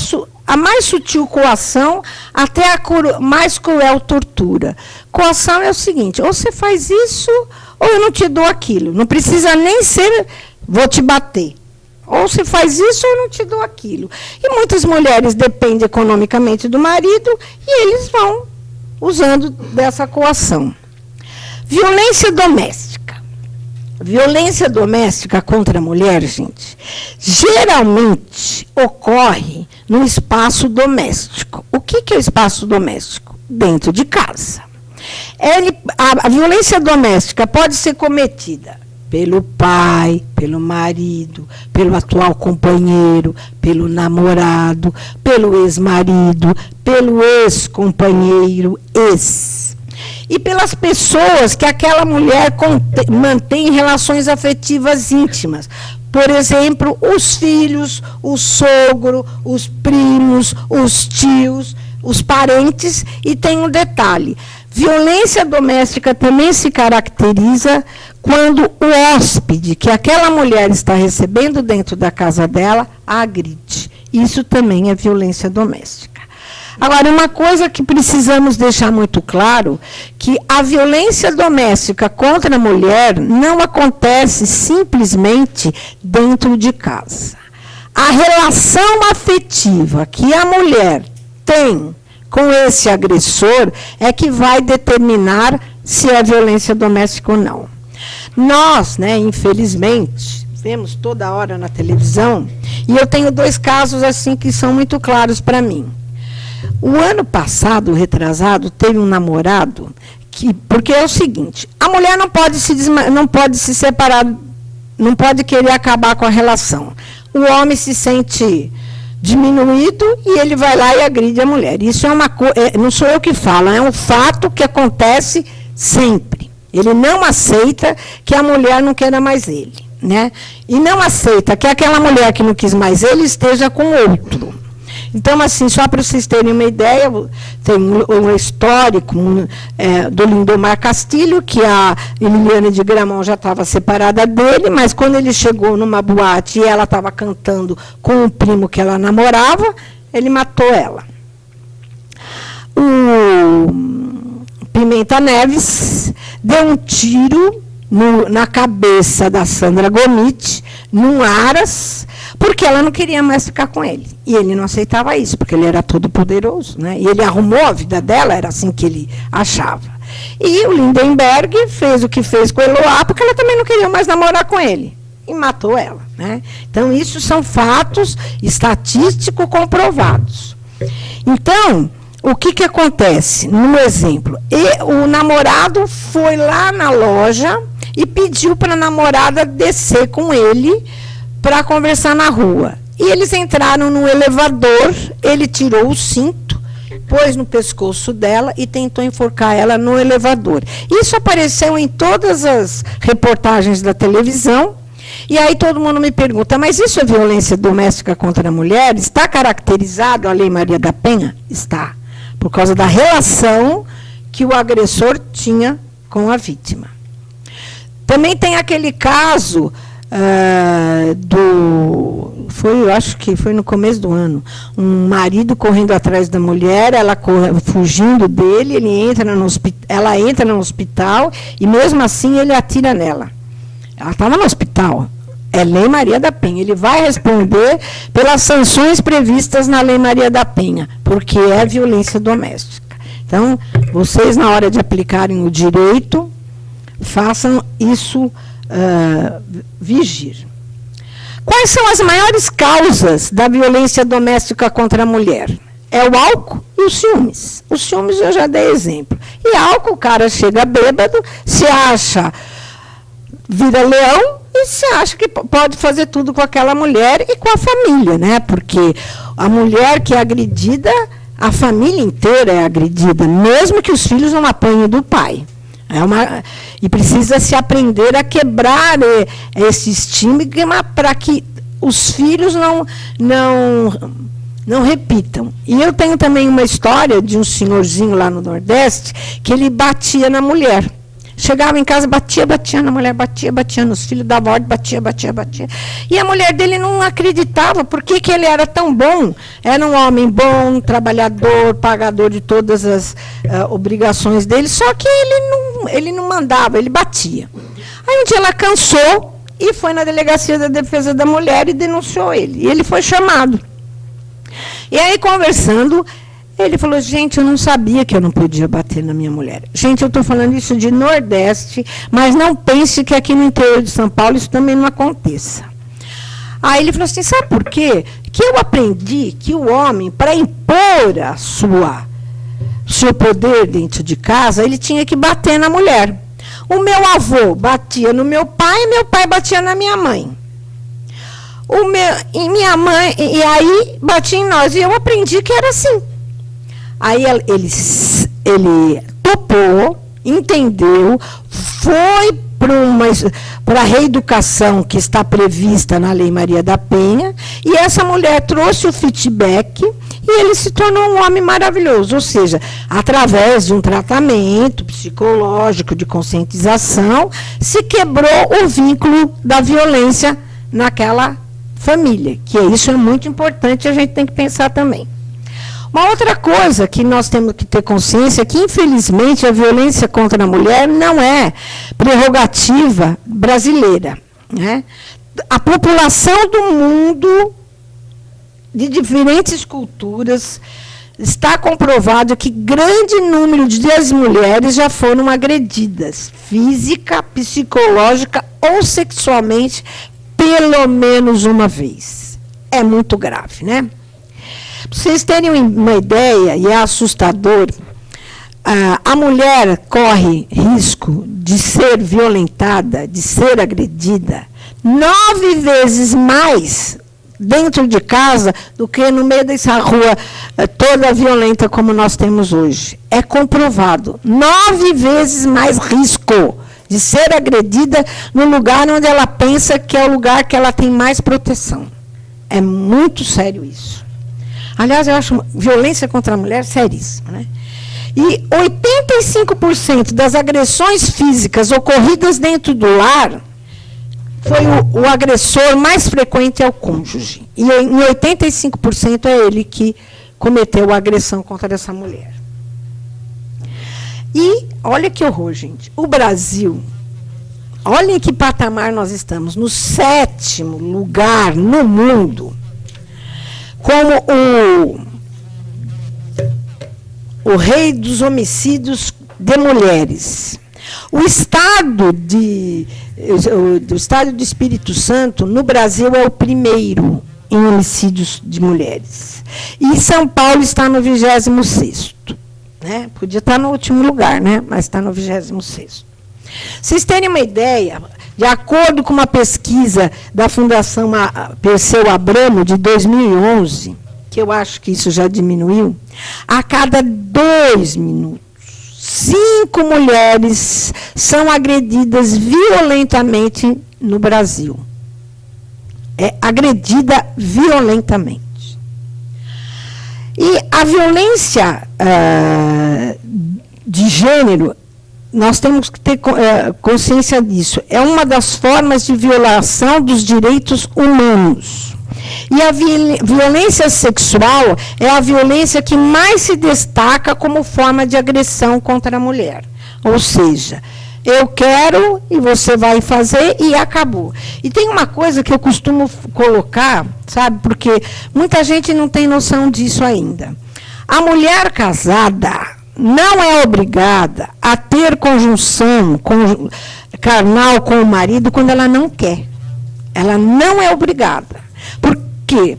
a mais sutil coação até a mais cruel tortura. Coação é o seguinte: ou você faz isso, ou eu não te dou aquilo. Não precisa nem ser, vou te bater. Ou você faz isso, ou eu não te dou aquilo. E muitas mulheres dependem economicamente do marido e eles vão usando dessa coação. Violência doméstica. Violência doméstica contra a mulher, gente, geralmente ocorre no espaço doméstico. O que é o espaço doméstico? Dentro de casa. A violência doméstica pode ser cometida pelo pai, pelo marido, pelo atual companheiro, pelo namorado, pelo ex-marido, pelo ex-companheiro, e pelas pessoas que aquela mulher mantém relações afetivas íntimas. Por exemplo, os filhos, o sogro, os primos, os tios, os parentes. E tem um detalhe: violência doméstica também se caracteriza quando o hóspede que aquela mulher está recebendo dentro da casa dela a agride. Isso também é violência doméstica. Agora, uma coisa que precisamos deixar muito claro, que a violência doméstica contra a mulher não acontece simplesmente dentro de casa. A relação afetiva que a mulher tem com esse agressor é que vai determinar se é violência doméstica ou não. Nós, infelizmente, vemos toda hora na televisão, e eu tenho 2 casos assim que são muito claros para mim. O ano passado, retrasado, teve um namorado porque é o seguinte: a mulher não pode se separar, não pode querer acabar com a relação. O homem se sente diminuído e ele vai lá e agride a mulher. Isso é uma coisa, não sou eu que falo, é um fato que acontece sempre. Ele não aceita que a mulher não queira mais ele, E não aceita que aquela mulher que não quis mais ele esteja com outro. Então, assim, só para vocês terem uma ideia, tem um histórico do Lindomar Castilho, que a Emiliana de Gramont já estava separada dele, mas quando ele chegou numa boate e ela estava cantando com um primo que ela namorava, ele matou ela. O Pimenta Neves deu um tiro na cabeça da Sandra Gomit, num Aras, porque ela não queria mais ficar com ele. E ele não aceitava isso, porque ele era todo poderoso, E ele arrumou a vida dela, era assim que ele achava. E o Lindenberg fez o que fez com a Eloá, porque ela também não queria mais namorar com ele. E matou ela, Então, isso são fatos estatísticos comprovados. Então, o que acontece? No exemplo, o namorado foi lá na loja e pediu para a namorada descer com ele para conversar na rua. E eles entraram no elevador, ele tirou o cinto, pôs no pescoço dela e tentou enforcar ela no elevador. Isso apareceu em todas as reportagens da televisão. E aí todo mundo me pergunta: mas isso é violência doméstica contra a mulher? Está caracterizado a Lei Maria da Penha? Está. Por causa da relação que o agressor tinha com a vítima. Também tem aquele caso eu acho que foi no começo do ano, um marido correndo atrás da mulher, ela fugindo dele, ela entra no hospital e mesmo assim ele atira nela. Ela estava no hospital. É Lei Maria da Penha. Ele vai responder pelas sanções previstas na Lei Maria da Penha, porque é violência doméstica. Então, vocês, na hora de aplicarem o direito, façam isso vigir. Quais são as maiores causas da violência doméstica contra a mulher? É o álcool e os ciúmes. Os ciúmes eu já dei exemplo. E álcool, o cara chega bêbado, se acha, vira leão, e se acha que pode fazer tudo com aquela mulher e com a família, né? Porque a mulher que é agredida, a família inteira é agredida, mesmo que os filhos não apanhem do pai. E precisa se aprender a quebrar esse estigma para que os filhos não repitam. E eu tenho também uma história de um senhorzinho lá no Nordeste que ele batia na mulher. Chegava em casa, batia na mulher, batia nos filhos, dava ordem, batia. E a mulher dele não acreditava por que ele era tão bom. Era um homem bom, trabalhador, pagador de todas as obrigações dele, só que ele não mandava, ele batia. Aí um dia ela cansou e foi na Delegacia da Defesa da Mulher e denunciou ele. E ele foi chamado. E aí, conversando, ele falou, gente, eu não sabia que eu não podia bater na minha mulher. Gente, eu estou falando isso de Nordeste, mas não pense que aqui no interior de São Paulo isso também não aconteça. Aí ele falou assim, sabe por quê? Que eu aprendi que o homem, para impor seu poder dentro de casa, ele tinha que bater na mulher. O meu avô batia no meu pai e meu pai batia na minha mãe. E minha mãe, e aí batia em nós. E eu aprendi que era assim. Aí ele topou, entendeu, foi para a reeducação que está prevista na Lei Maria da Penha, e essa mulher trouxe o feedback e ele se tornou um homem maravilhoso. Ou seja, através de um tratamento psicológico de conscientização, se quebrou o vínculo da violência naquela família, que isso é muito importante e a gente tem que pensar também. Uma outra coisa que nós temos que ter consciência é que, infelizmente, a violência contra a mulher não é prerrogativa brasileira, né? A população do mundo, de diferentes culturas, está comprovado que grande número de mulheres já foram agredidas, física, psicológica ou sexualmente, pelo menos uma vez. É muito grave, né? Para vocês terem uma ideia, e é assustador, a mulher corre risco de ser violentada, de ser agredida, 9 vezes mais dentro de casa do que no meio dessa rua toda violenta como nós temos hoje. É comprovado. 9 vezes mais risco de ser agredida no lugar onde ela pensa que é o lugar que ela tem mais proteção. É muito sério isso. Aliás, eu acho violência contra a mulher seríssima, né? E 85% das agressões físicas ocorridas dentro do lar, o agressor mais frequente é o cônjuge. E em 85% é ele que cometeu a agressão contra essa mulher. E olha que horror, gente. O Brasil, olha em que patamar nós estamos, no 7º lugar no mundo, como o rei dos homicídios de mulheres. O estado do Espírito Santo, no Brasil, é o primeiro em homicídios de mulheres. E São Paulo está no 26º. Né? Podia estar no último lugar, né? Mas está no 26º. Vocês terem uma ideia, de acordo com uma pesquisa da Fundação Perseu Abramo, de 2011, que eu acho que isso já diminuiu, a cada 2 minutos, 5 mulheres são agredidas violentamente no Brasil. É agredida violentamente. E a violência de gênero nós temos que ter consciência disso. É uma das formas de violação dos direitos humanos. E a violência sexual é a violência que mais se destaca como forma de agressão contra a mulher. Ou seja, eu quero e você vai fazer e acabou. E tem uma coisa que eu costumo colocar, sabe, porque muita gente não tem noção disso ainda. A mulher casada não é obrigada a ter conjunção carnal com o marido quando ela não quer. Ela não é obrigada. Porque,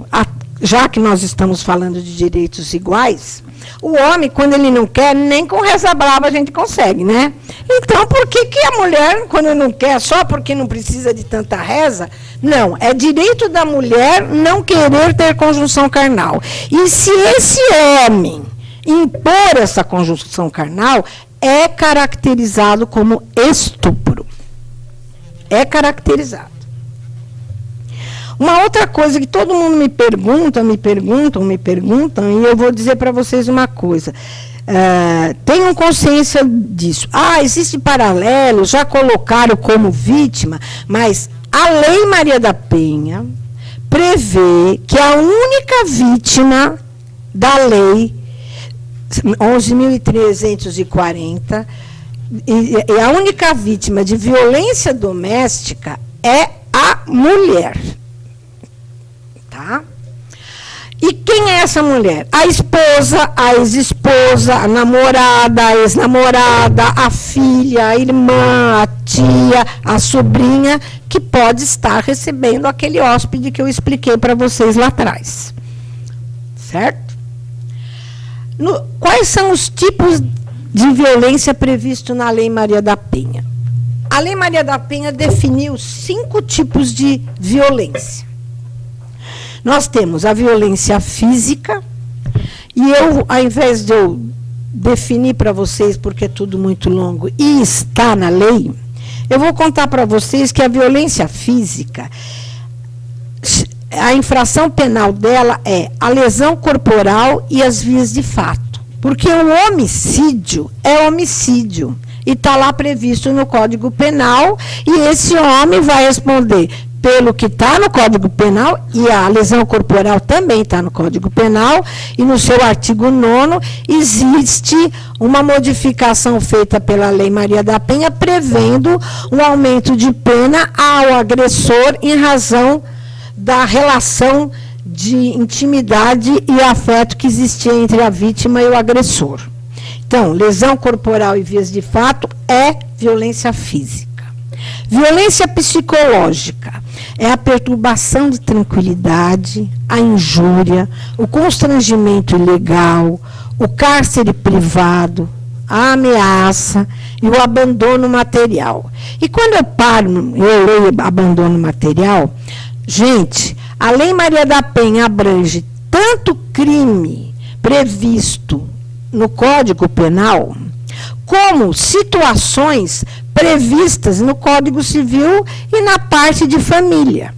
já que nós estamos falando de direitos iguais, o homem, quando ele não quer, nem com reza brava a gente consegue, né? Então, por que a mulher, quando não quer, só porque não precisa de tanta reza? Não, é direito da mulher não querer ter conjunção carnal. E se esse homem impor essa conjunção carnal, é caracterizado como estupro. É caracterizado. Uma outra coisa que todo mundo me perguntam, e eu vou dizer para vocês uma coisa. Tenham consciência disso. Existe paralelo, já colocaram como vítima, mas a Lei Maria da Penha prevê que a única vítima da lei 11.340, e a única vítima de violência doméstica é a mulher. Tá? E quem é essa mulher? A esposa, a ex-esposa, a namorada, a ex-namorada, a filha, a irmã, a tia, a sobrinha, que pode estar recebendo aquele hóspede que eu expliquei para vocês lá atrás. Certo? Quais são os tipos de violência previstos na Lei Maria da Penha? A Lei Maria da Penha definiu 5 tipos de violência. Nós temos a violência física, e eu, ao invés de eu definir para vocês, porque é tudo muito longo, e está na lei, eu vou contar para vocês que a violência física, a infração penal dela é a lesão corporal e as vias de fato. Porque o homicídio é homicídio. E está lá previsto no Código Penal, e esse homem vai responder pelo que está no Código Penal, e a lesão corporal também está no Código Penal, e no seu artigo 9º existe uma modificação feita pela Lei Maria da Penha, prevendo um aumento de pena ao agressor em razão da relação de intimidade e afeto que existia entre a vítima e o agressor. Então, lesão corporal e vias de fato é violência física. Violência psicológica é a perturbação de tranquilidade, a injúria, o constrangimento ilegal, o cárcere privado, a ameaça e o abandono material. E quando eu leio abandono material, gente, a Lei Maria da Penha abrange tanto crime previsto no Código Penal, como situações previstas no Código Civil e na parte de família.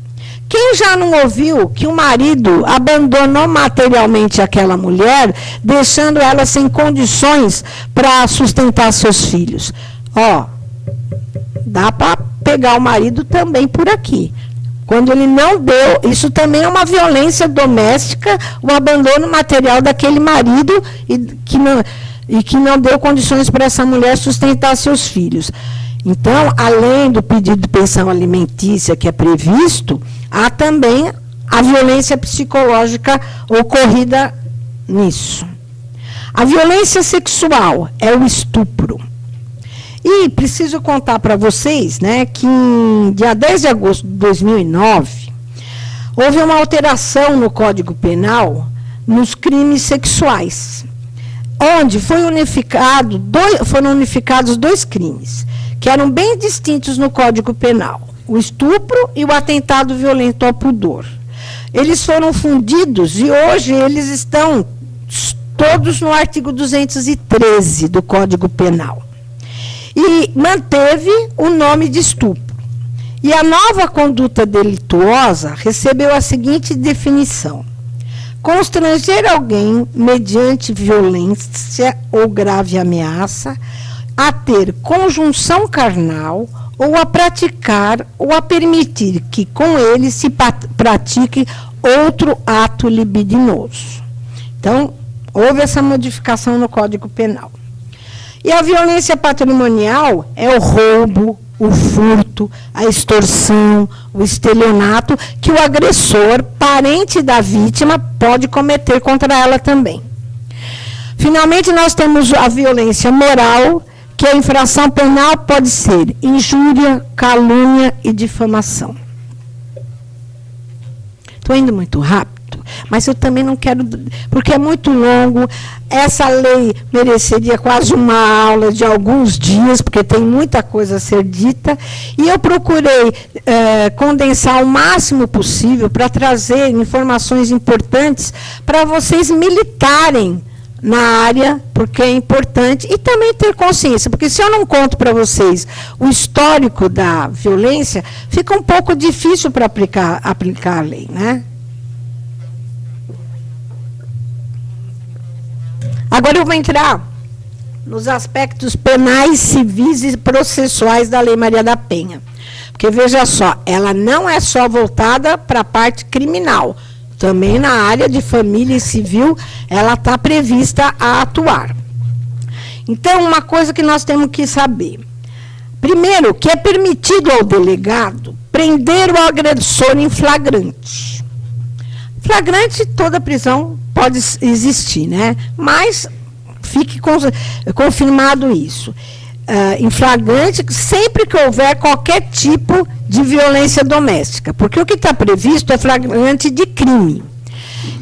Quem já não ouviu que o marido abandonou materialmente aquela mulher, deixando ela sem condições para sustentar seus filhos? Dá para pegar o marido também por aqui. Quando ele não deu, isso também é uma violência doméstica, o abandono material daquele marido e que não deu condições para essa mulher sustentar seus filhos. Então, além do pedido de pensão alimentícia que é previsto, há também a violência psicológica ocorrida nisso. A violência sexual é o estupro. E preciso contar para vocês, né, que em dia 10 de agosto de 2009, houve uma alteração no Código Penal nos crimes sexuais, onde foram unificados 2 crimes, que eram bem distintos no Código Penal, o estupro e o atentado violento ao pudor. Eles foram fundidos e hoje eles estão todos no artigo 213 do Código Penal. E manteve o nome de estupro. E a nova conduta delituosa recebeu a seguinte definição: constranger alguém mediante violência ou grave ameaça, a ter conjunção carnal ou a praticar ou a permitir que com ele se pratique outro ato libidinoso. Então, houve essa modificação no Código Penal. E a violência patrimonial é o roubo, o furto, a extorsão, o estelionato, que o agressor, parente da vítima, pode cometer contra ela também. Finalmente, nós temos a violência moral, que a infração penal pode ser injúria, calúnia e difamação. Estou indo muito rápido, mas eu também não quero, porque é muito longo. Essa lei mereceria quase uma aula de alguns dias, porque tem muita coisa a ser dita, e eu procurei condensar o máximo possível para trazer informações importantes para vocês militarem na área, porque é importante, e também ter consciência, porque se eu não conto para vocês o histórico da violência, fica um pouco difícil para aplicar a lei, né? Agora eu vou entrar nos aspectos penais, civis e processuais da Lei Maria da Penha. Porque, veja só, ela não é só voltada para a parte criminal, também na área de família e civil, ela está prevista a atuar. Então, uma coisa que nós temos que saber. Primeiro, que é permitido ao delegado prender o agressor em flagrante. Flagrante, toda prisão pode existir, né? Mas fique confirmado isso. Em flagrante, sempre que houver qualquer tipo de violência doméstica, porque o que está previsto é flagrante de crime.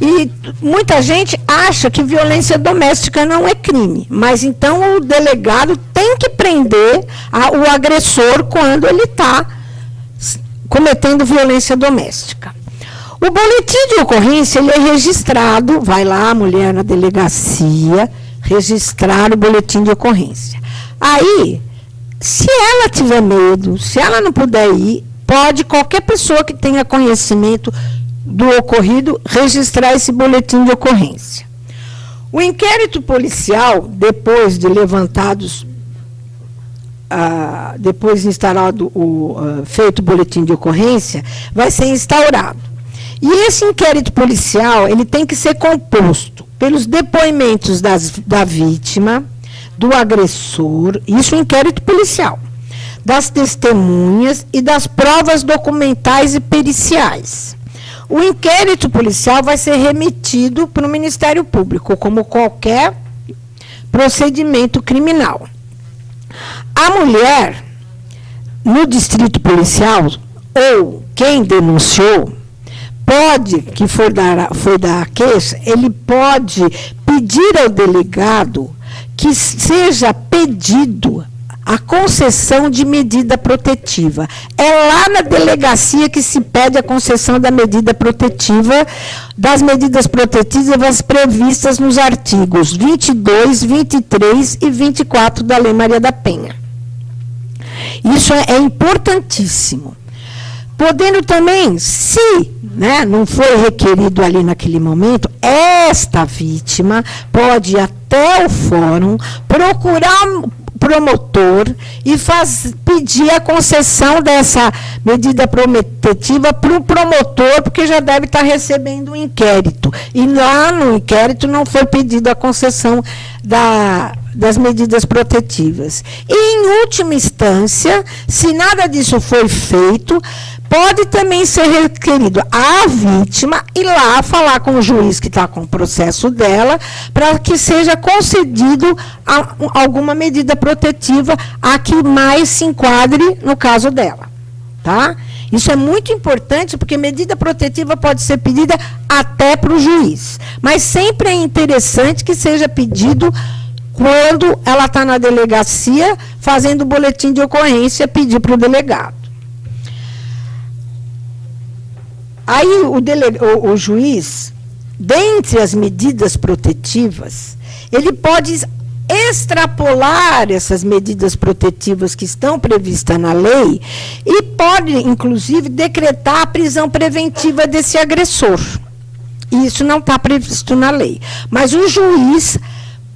E muita gente acha que violência doméstica não é crime, mas então o delegado tem que prender o agressor quando ele está cometendo violência doméstica. O boletim de ocorrência ele é registrado, vai lá a mulher na delegacia, registrar o boletim de ocorrência. Aí, se ela tiver medo, se ela não puder ir, pode qualquer pessoa que tenha conhecimento do ocorrido registrar esse boletim de ocorrência. O inquérito policial, depois de levantados, depois de instalado feito o boletim de ocorrência, vai ser instaurado. E esse inquérito policial ele tem que ser composto pelos depoimentos da vítima, do agressor, isso é inquérito policial, das testemunhas e das provas documentais e periciais. O inquérito policial vai ser remetido para o Ministério Público, como qualquer procedimento criminal. A mulher, no distrito policial, ou quem denunciou, pode, que for dar a queixa, ele pode pedir ao delegado que seja pedido a concessão de medida protetiva. É lá na delegacia que se pede a concessão da medida protetiva, das medidas protetivas previstas nos artigos 22, 23 e 24 da Lei Maria da Penha. Isso é importantíssimo. Podendo também, se não foi requerido ali naquele momento, esta vítima pode ir até o fórum, procurar um promotor e pedir a concessão dessa medida protetiva para o promotor, porque já deve estar recebendo um inquérito. E lá no inquérito não foi pedida a concessão das medidas protetivas. E, em última instância, se nada disso foi feito, pode também ser requerido a vítima ir lá falar com o juiz que está com o processo dela, para que seja concedido alguma medida protetiva a que mais se enquadre no caso dela. Tá? Isso é muito importante, porque medida protetiva pode ser pedida até para o juiz. Mas sempre é interessante que seja pedido quando ela está na delegacia, fazendo o boletim de ocorrência, pedir para o delegado. Aí o juiz, dentre as medidas protetivas, ele pode extrapolar essas medidas protetivas que estão previstas na lei e pode, inclusive, decretar a prisão preventiva desse agressor. Isso não está previsto na lei. Mas o juiz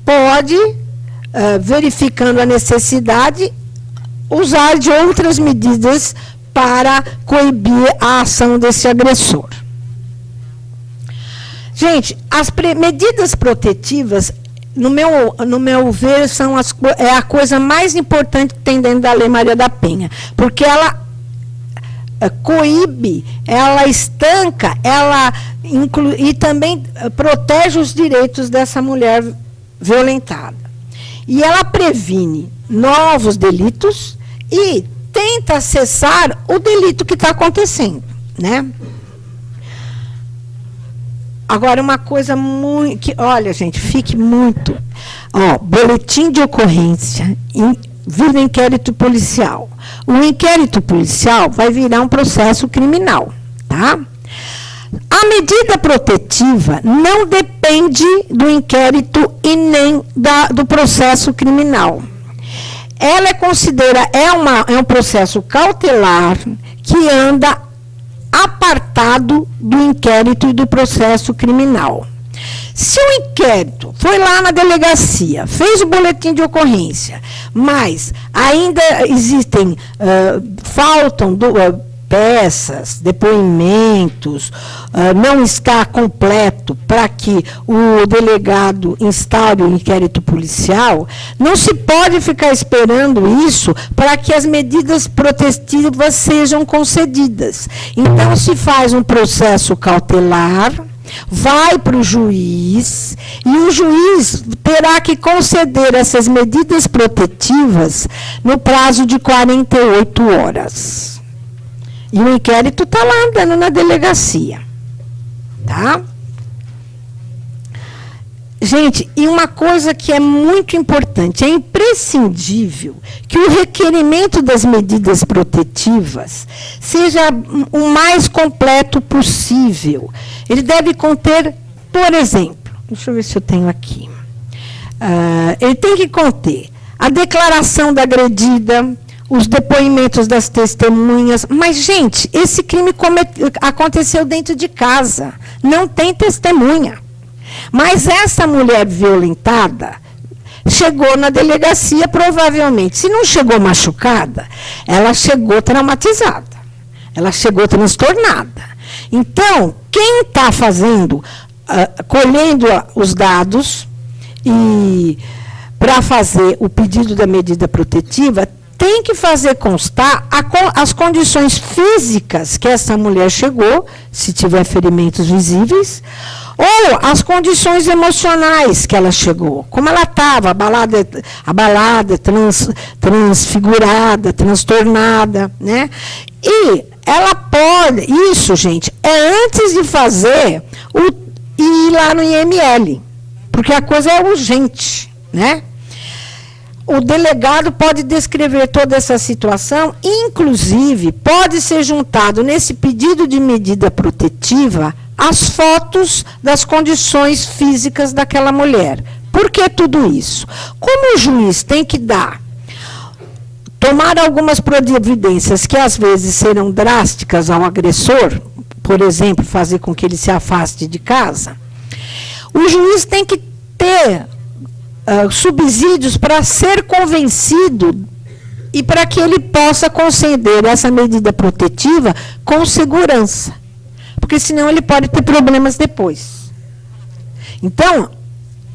pode verificando a necessidade, usar de outras medidas para coibir a ação desse agressor. Gente, as medidas protetivas, no meu ver, é a coisa mais importante que tem dentro da Lei Maria da Penha, porque ela coíbe, ela estanca, ela inclui, e também protege os direitos dessa mulher violentada. E ela previne novos delitos e tenta cessar o delito que está acontecendo, né? Agora, uma coisa muito... olha, gente, fique muito... boletim de ocorrência, vira inquérito policial. O inquérito policial vai virar um processo criminal, tá? A medida protetiva não depende do inquérito e nem do processo criminal. Ela é um processo cautelar que anda apartado do inquérito e do processo criminal. Se o inquérito foi lá na delegacia, fez o boletim de ocorrência, mas ainda existem, faltam peças, depoimentos, não está completo para que o delegado instaure o inquérito policial, não se pode ficar esperando isso para que as medidas protetivas sejam concedidas. Então, se faz um processo cautelar, vai para o juiz, e o juiz terá que conceder essas medidas protetivas no prazo de 48 horas. E o inquérito está lá andando na delegacia. Tá? Gente, e uma coisa que é muito importante, é imprescindível que o requerimento das medidas protetivas seja o mais completo possível. Ele deve conter, por exemplo, deixa eu ver se eu tenho aqui. Ele tem que conter a declaração da agredida, os depoimentos das testemunhas. Mas, gente, esse crime aconteceu dentro de casa. Não tem testemunha. Mas essa mulher violentada chegou na delegacia, provavelmente. Se não chegou machucada, ela chegou traumatizada. Ela chegou transtornada. Então, quem está fazendo, colhendo os dados e para fazer o pedido da medida protetiva, tem que fazer constar as condições físicas que essa mulher chegou, se tiver ferimentos visíveis, ou as condições emocionais que ela chegou, como ela estava, abalada, transfigurada, transtornada, né? E ela pode, isso, gente, é antes de fazer ir lá no IML, porque a coisa é urgente, né? O delegado pode descrever toda essa situação, inclusive pode ser juntado nesse pedido de medida protetiva as fotos das condições físicas daquela mulher. Por que tudo isso? Como o juiz tem que tomar algumas providências que às vezes serão drásticas ao agressor, por exemplo, fazer com que ele se afaste de casa, o juiz tem que ter subsídios para ser convencido e para que ele possa conceder essa medida protetiva com segurança. Porque senão ele pode ter problemas depois. Então,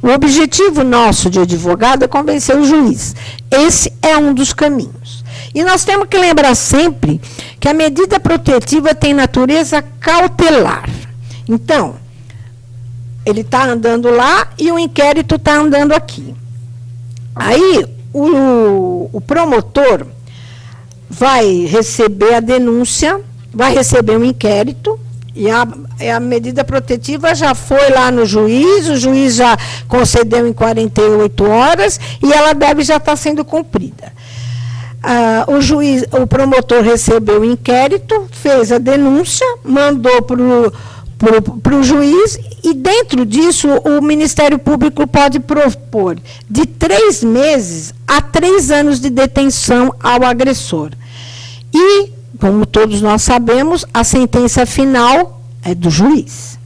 o objetivo nosso de advogado é convencer o juiz. Esse é um dos caminhos. E nós temos que lembrar sempre que a medida protetiva tem natureza cautelar. Então, ele está andando lá e o inquérito está andando aqui. Aí, o promotor vai receber a denúncia, vai receber um inquérito, e a medida protetiva já foi lá no juiz, o juiz já concedeu em 48 horas, e ela deve já estar sendo cumprida. O promotor recebeu o inquérito, fez a denúncia, mandou para o juiz, e dentro disso o Ministério Público pode propor de 3 meses a 3 anos de detenção ao agressor. E, como todos nós sabemos, a sentença final é do juiz.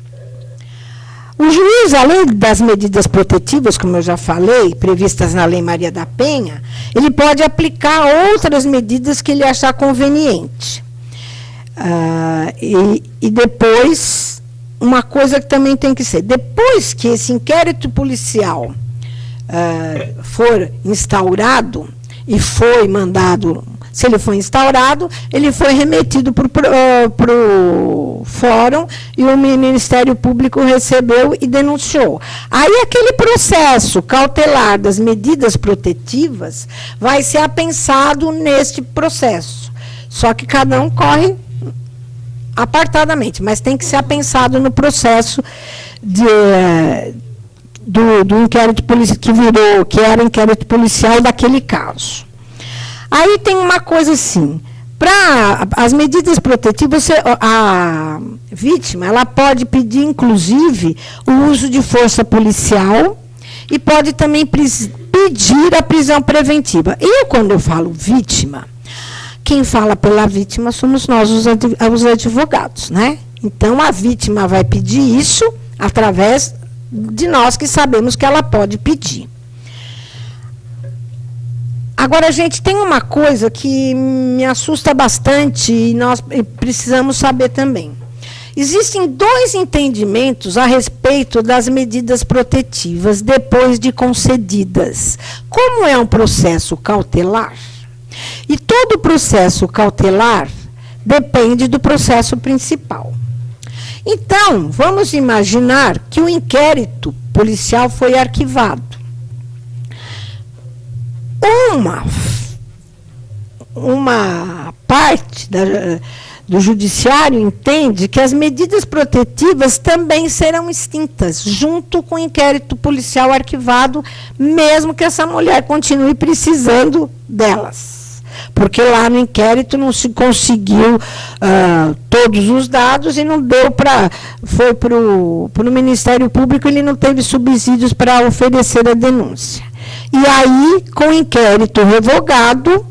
O juiz juiz, além das medidas protetivas, como eu já falei, previstas na Lei Maria da Penha, ele pode aplicar outras medidas que ele achar conveniente. E depois, uma coisa que também tem que ser, depois que esse inquérito policial for instaurado e foi mandado, se ele foi instaurado, ele foi remetido para o fórum e o Ministério Público recebeu e denunciou. Aí aquele processo cautelar das medidas protetivas vai ser apensado neste processo. Só que cada um corre apartadamente, mas tem que ser apensado no processo do inquérito policial que era inquérito policial daquele caso. Aí tem uma coisa assim, para as medidas protetivas, a vítima ela pode pedir, inclusive, o uso de força policial e pode também pedir a prisão preventiva. E quando eu falo vítima, quem fala pela vítima somos nós, os advogados, né? Então, a vítima vai pedir isso através de nós que sabemos que ela pode pedir. Agora, gente, tem uma coisa que me assusta bastante e nós precisamos saber também. Existem dois entendimentos a respeito das medidas protetivas depois de concedidas. Como é um processo cautelar, e todo processo cautelar depende do processo principal. Então, vamos imaginar que o inquérito policial foi arquivado. Uma parte do judiciário entende que as medidas protetivas também serão extintas, junto com o inquérito policial arquivado, mesmo que essa mulher continue precisando delas. Porque lá no inquérito não se conseguiu todos os dados e não deu para... Foi para o Ministério Público, ele não teve subsídios para oferecer a denúncia. E aí, com o inquérito revogado,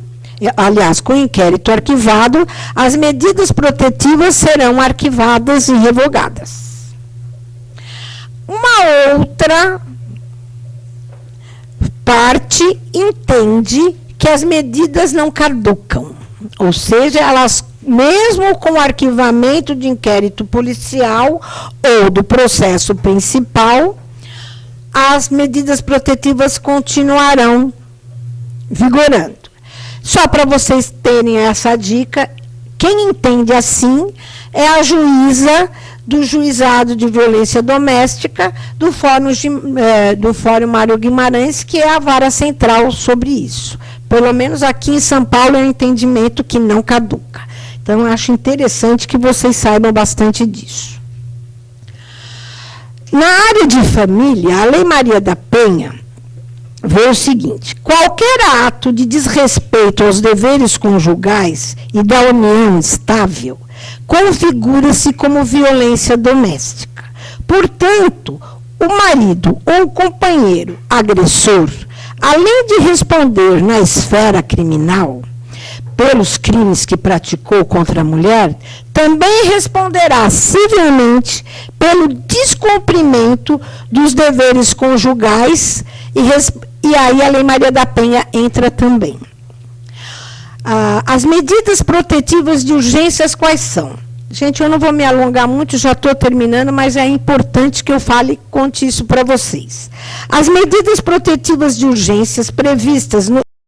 aliás, com o inquérito arquivado, as medidas protetivas serão arquivadas e revogadas. Uma outra parte entende que as medidas não caducam, ou seja, elas, mesmo com o arquivamento de inquérito policial ou do processo principal, as medidas protetivas continuarão vigorando. Só para vocês terem essa dica, quem entende assim é a juíza do Juizado de Violência Doméstica do Fórum Mário Guimarães, que é a vara central sobre isso. Pelo menos aqui em São Paulo é um entendimento que não caduca. Então, eu acho interessante que vocês saibam bastante disso. Na área de família, a Lei Maria da Penha vê o seguinte: qualquer ato de desrespeito aos deveres conjugais e da união estável configura-se como violência doméstica. Portanto, o marido ou o companheiro agressor, além de responder na esfera criminal pelos crimes que praticou contra a mulher, também responderá civilmente pelo descumprimento dos deveres conjugais e aí a Lei Maria da Penha entra também. As medidas protetivas de urgências quais são? Gente, eu não vou me alongar muito, já estou terminando, mas é importante que eu conte isso para vocês. As medidas protetivas de urgências previstas